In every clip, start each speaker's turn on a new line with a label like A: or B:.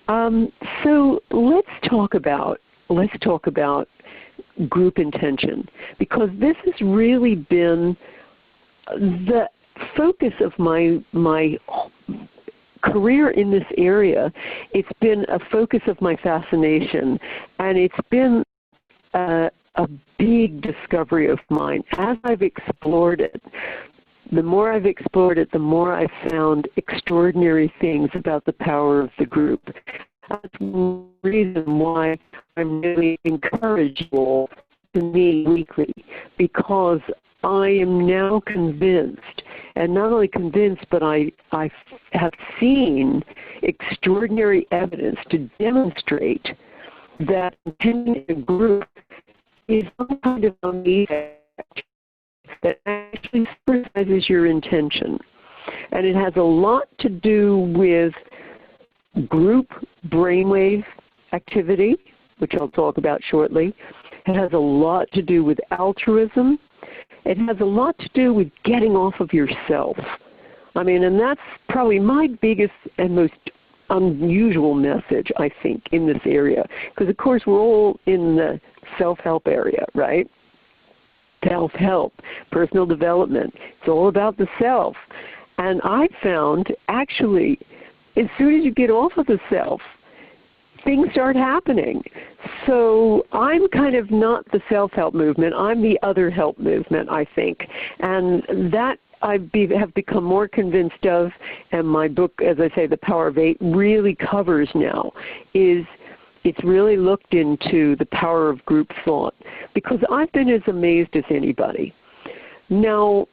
A: So let's talk about group intention, because this has really been the focus of my career in this area. It's been a focus of my fascination, and it's been a big discovery of mine. As I've explored it, the more I've explored it, the more I've found extraordinary things about the power of the group. That's one reason why I'm really encourageable to meet weekly, because I am now convinced, and not only convinced, but I have seen extraordinary evidence to demonstrate that attending a group is some kind of amazing that actually supervises your intention. And it has a lot to do with group brainwave activity, which I'll talk about shortly. It has a lot to do with altruism. It has a lot to do with getting off of yourself. I mean, and that's probably my biggest and most unusual message, I think, in this area. Because, of course, we're all in the self-help area, right? Self-help, personal development. It's all about the self. And I found, actually, as soon as you get off of the self, things start happening. So I'm kind of not the self-help movement. I'm the other help movement, I think. And that I have become more convinced of, and my book, as I say, The Power of Eight, really covers now, is it's really looked into the power of group thought, because I've been as amazed as anybody. Now,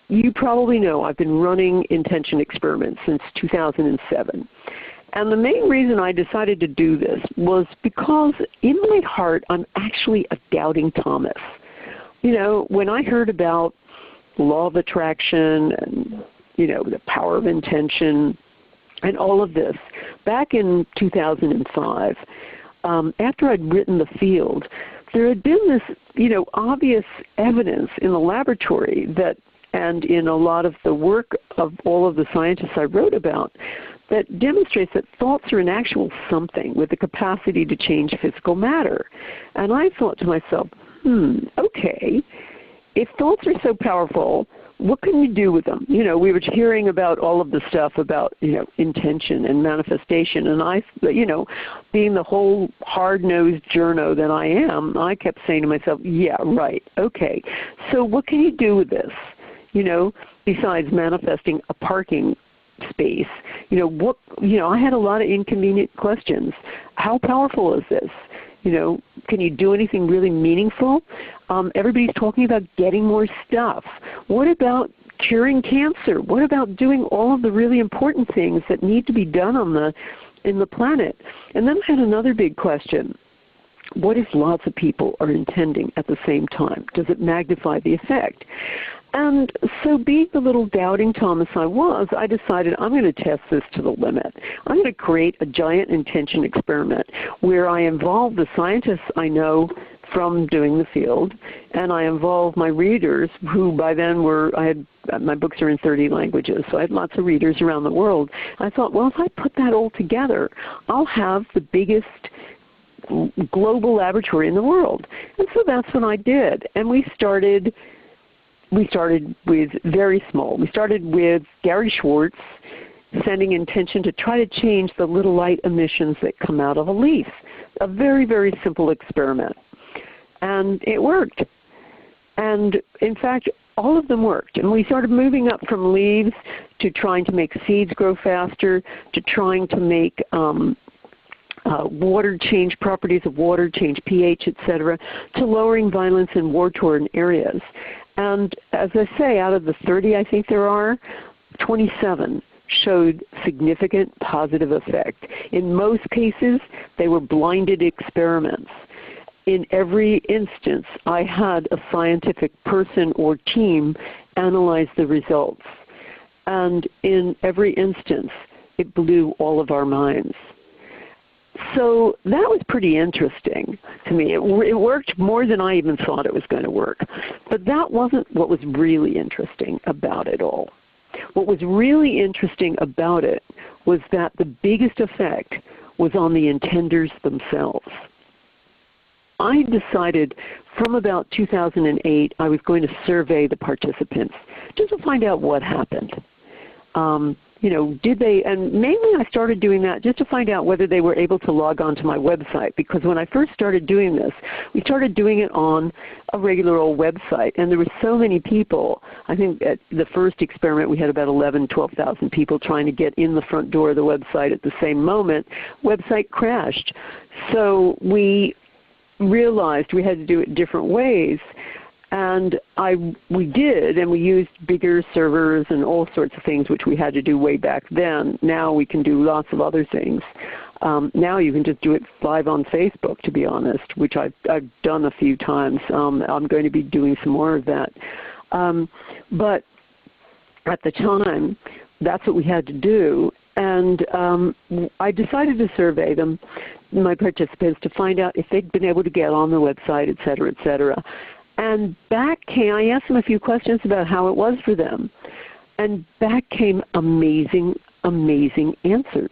A: you probably know I've been running intention experiments since 2007. And the main reason I decided to do this was because in my heart I'm actually a doubting Thomas. You know, when I heard about law of attraction and, you know, the power of intention and all of this, back in 2005, after I'd written The Field, there had been this, you know, obvious evidence in the laboratory that, and in a lot of the work of all of the scientists I wrote about, that demonstrates that thoughts are an actual something with the capacity to change physical matter. And I thought to myself, okay, if thoughts are so powerful, what can you do with them? You know, we were hearing about all of the stuff about, you know, intention and manifestation, and I, you know, being the whole hard-nosed journo that I am, I kept saying to myself, yeah, right, okay, so what can you do with this? You know, besides manifesting a parking space, you know, I had a lot of inconvenient questions. How powerful is this? You know, can you do anything really meaningful? Everybody's talking about getting more stuff. What about curing cancer? What about doing all of the really important things that need to be done in the planet? And then I had another big question. What if lots of people are intending at the same time? Does it magnify the effect? And so being the little doubting Thomas I was, I decided I'm going to test this to the limit. I'm going to create a giant intention experiment where I involve the scientists I know from doing The Field, and I involve my readers, who by then my books are in 30 languages, so I had lots of readers around the world. I thought, well, if I put that all together, I'll have the biggest global laboratory in the world. And so that's what I did. And we started with very small. We started with Gary Schwartz sending intention to try to change the little light emissions that come out of a leaf. A very, very simple experiment. And it worked. And in fact, all of them worked. And we started moving up from leaves to trying to make seeds grow faster, to trying to make water, change properties of water, change pH, etc., to lowering violence in war-torn areas. And as I say, out of the 30 I think there are, 27 showed significant positive effect. In most cases, they were blinded experiments. In every instance, I had a scientific person or team analyze the results. And in every instance, it blew all of our minds. So that was pretty interesting to me. It worked more than I even thought it was going to work. But that wasn't what was really interesting about it all. What was really interesting about it was that the biggest effect was on the intenders themselves. I decided from about 2008 I was going to survey the participants just to find out what happened. You know, did they, and mainly I started doing that just to find out whether they were able to log on to my website, because when I first started doing this, we started doing it on a regular old website, and there were so many people. I think at the first experiment we had about 12,000 people trying to get in the front door of the website at the same moment. Website crashed. So we realized we had to do it different ways. And we did, and we used bigger servers and all sorts of things which we had to do way back then. Now we can do lots of other things. Now you can just do it live on Facebook, to be honest, which I've done a few times. I'm going to be doing some more of that. But at the time, that's what we had to do. And I decided to survey them, my participants, to find out if they'd been able to get on the website, et cetera, et cetera. And back came, I asked them a few questions about how it was for them. And back came amazing, amazing answers.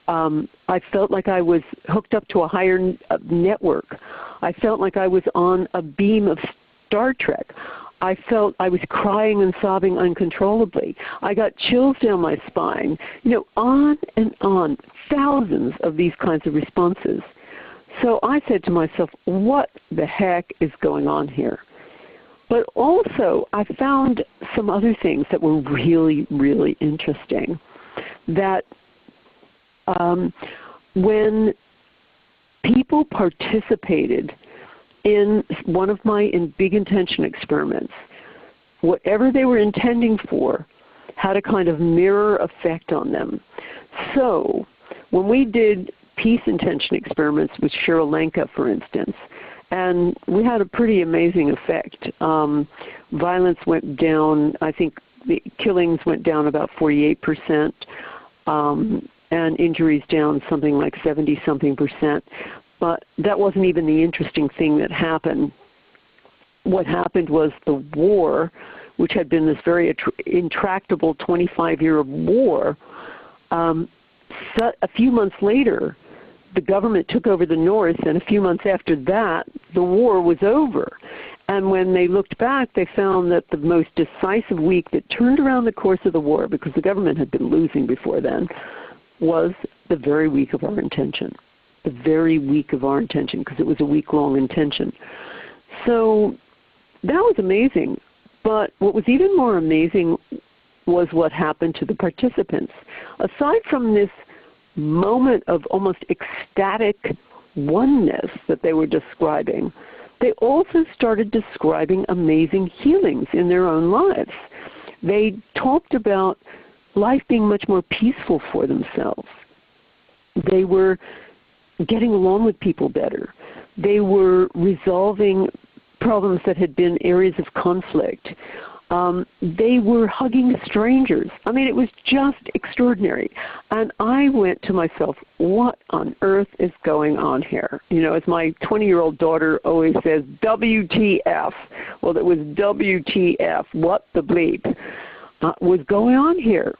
A: I felt like I was hooked up to a higher network. I felt like I was on a beam of Star Trek. I felt I was crying and sobbing uncontrollably. I got chills down my spine. You know, on and on, thousands of these kinds of responses. So I said to myself, what the heck is going on here? But also I found some other things that were really, really interesting. That when people participated in one of my big intention experiments, whatever they were intending for had a kind of mirror effect on them. So when we did peace intention experiments with Cheryl Lenka, for instance, and we had a pretty amazing effect. Violence went down, I think the killings went down about 48%, and injuries down something like 70-something%. But that wasn't even the interesting thing that happened. What happened was the war, which had been this very intractable 25-year war, a few months later, the government took over the North, and a few months after that, the war was over. And when they looked back, they found that the most decisive week that turned around the course of the war, because the government had been losing before then, was the very week of our intention. The very week of our intention, because it was a week-long intention. So that was amazing. But what was even more amazing was what happened to the participants. Aside from this moment of almost ecstatic oneness that they were describing, they also started describing amazing healings in their own lives. They talked about life being much more peaceful for themselves. They were getting along with people better. They were resolving problems that had been areas of conflict. They were hugging strangers. I mean, it was just extraordinary. And I went to myself, what on earth is going on here? You know, as my 20-year-old daughter always says, WTF. Well, it was WTF, what the bleep was going on here.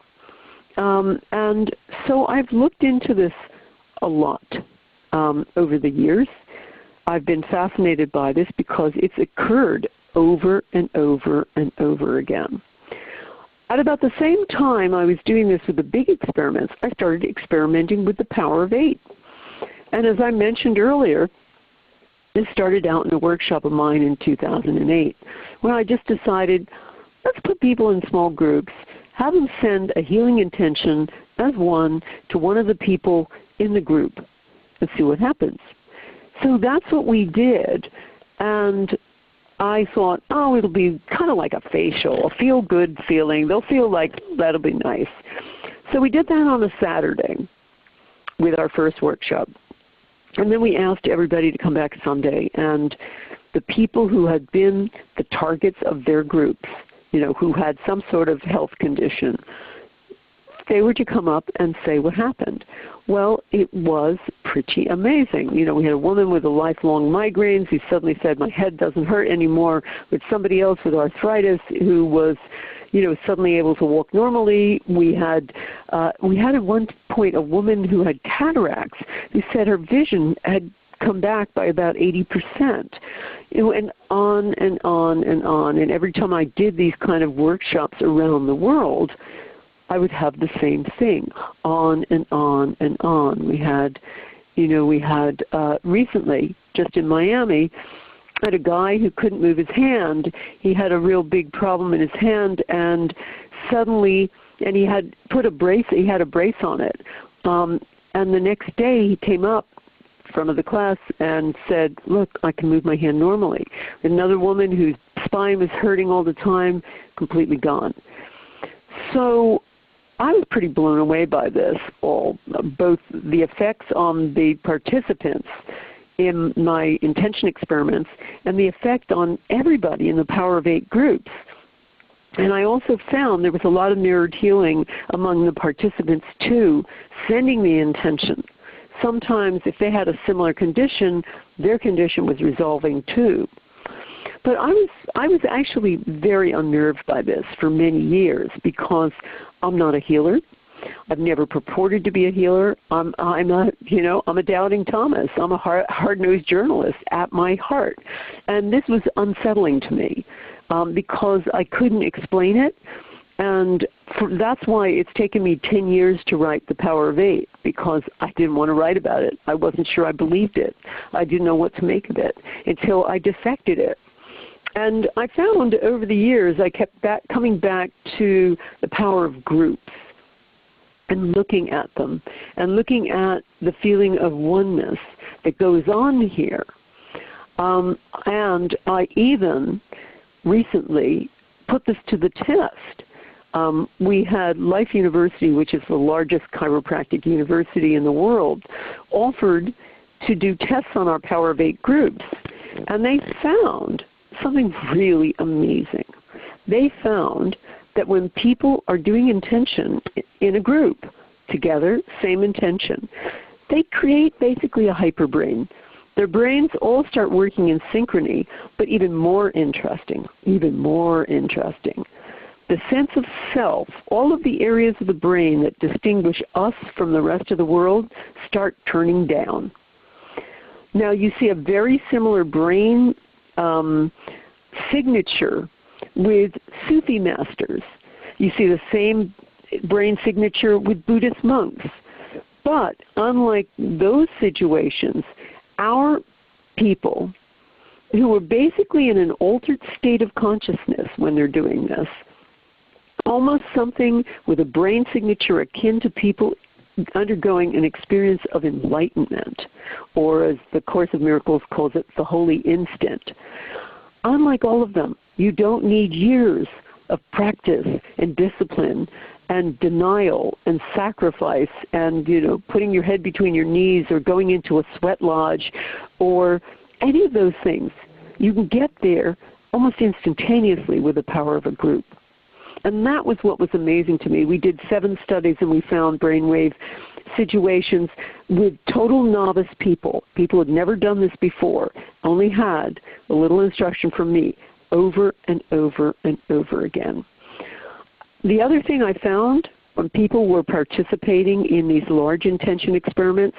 A: And so I've looked into this a lot over the years. I've been fascinated by this because it's occurred over and over and over again. At about the same time I was doing this with the big experiments, I started experimenting with the power of 8. And as I mentioned earlier, this started out in a workshop of mine in 2008, when I just decided, let's put people in small groups, have them send a healing intention as one to one of the people in the group, and see what happens. So that's what we did. And I thought, oh, it'll be kind of like a facial, a feel-good feeling. They'll feel like that'll be nice. So we did that on a Saturday with our first workshop. And then we asked everybody to come back Sunday. And the people who had been the targets of their groups, you know, who had some sort of health condition, they were to come up and say what happened. Well, it was pretty amazing. You know, we had a woman with a lifelong migraines who suddenly said, my head doesn't hurt anymore, with somebody else with arthritis who was suddenly able to walk normally. We had at one point a woman who had cataracts who said her vision had come back by about 80%, and on and on and on. And every time I did these kind of workshops around the world, I would have the same thing, on and on and on. We had recently, just in Miami, I had a guy who couldn't move his hand. He had a real big problem in his hand, and suddenly, and he had put a brace. He had a brace on it, and the next day he came up in front of the class and said, "Look, I can move my hand normally." Another woman whose spine was hurting all the time, completely gone. So I was pretty blown away by this, both the effects on the participants in my intention experiments and the effect on everybody in the Power of 8 groups. And I also found there was a lot of mirrored healing among the participants too, sending the intention. Sometimes if they had a similar condition, their condition was resolving too. But I was actually very unnerved by this for many years because I'm not a healer. I've never purported to be a healer. I'm a doubting Thomas. I'm a hard-nosed journalist at my heart. And this was unsettling to me because I couldn't explain it. And that's why it's taken me 10 years to write The Power of 8, because I didn't want to write about it. I wasn't sure I believed it. I didn't know what to make of it until I dissected it. And I found over the years I kept coming back to the power of groups and looking at them and looking at the feeling of oneness that goes on here. And I even recently put this to the test. We had Life University, which is the largest chiropractic university in the world, offered to do tests on our Power of 8 groups. And they found something really amazing. They found that when people are doing intention in a group together, same intention, they create basically a hyperbrain. Their brains all start working in synchrony, but even more interesting, the sense of self, all of the areas of the brain that distinguish us from the rest of the world start turning down. Now you see a very similar brain signature with Sufi masters. You see the same brain signature with Buddhist monks. But unlike those situations, our people who are basically in an altered state of consciousness when they're doing this, almost something with a brain signature akin to people undergoing an experience of enlightenment, or as the Course of Miracles calls it, the holy instant. Unlike all of them, you don't need years of practice and discipline and denial and sacrifice and putting your head between your knees or going into a sweat lodge or any of those things. You can get there almost instantaneously with the power of a group. And that was what was amazing to me. We did 7 studies and we found brainwave situations with total novice people who had never done this before, only had a little instruction from me over and over and over again. The other thing I found when people were participating in these large intention experiments,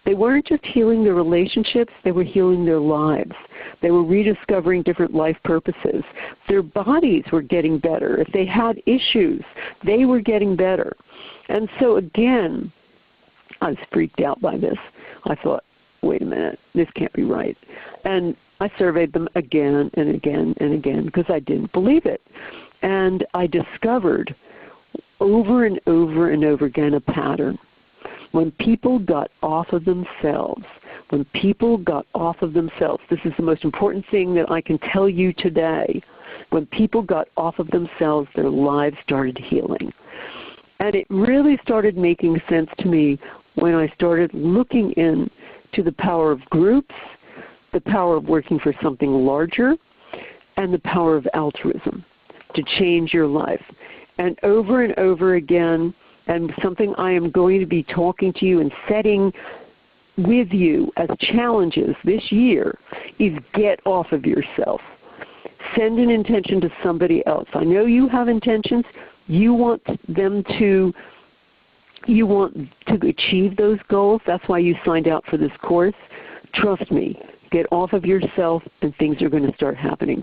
A: they weren't just healing their relationships, they were healing their lives. They were rediscovering different life purposes. Their bodies were getting better. If they had issues, they were getting better. And so again, I was freaked out by this. I thought, wait a minute, this can't be right. And I surveyed them again and again and again because I didn't believe it. And I discovered over and over and over again a pattern. When people got off of themselves, this is the most important thing that I can tell you today. When people got off of themselves, their lives started healing. And it really started making sense to me when I started looking into the power of groups, the power of working for something larger, and the power of altruism to change your life. And over again, and something I am going to be talking to you and setting with you as challenges this year is get off of yourself. Send an intention to somebody else. I know you have intentions. You want to achieve those goals. That's why you signed out for this course. Trust me, get off of yourself and things are going to start happening.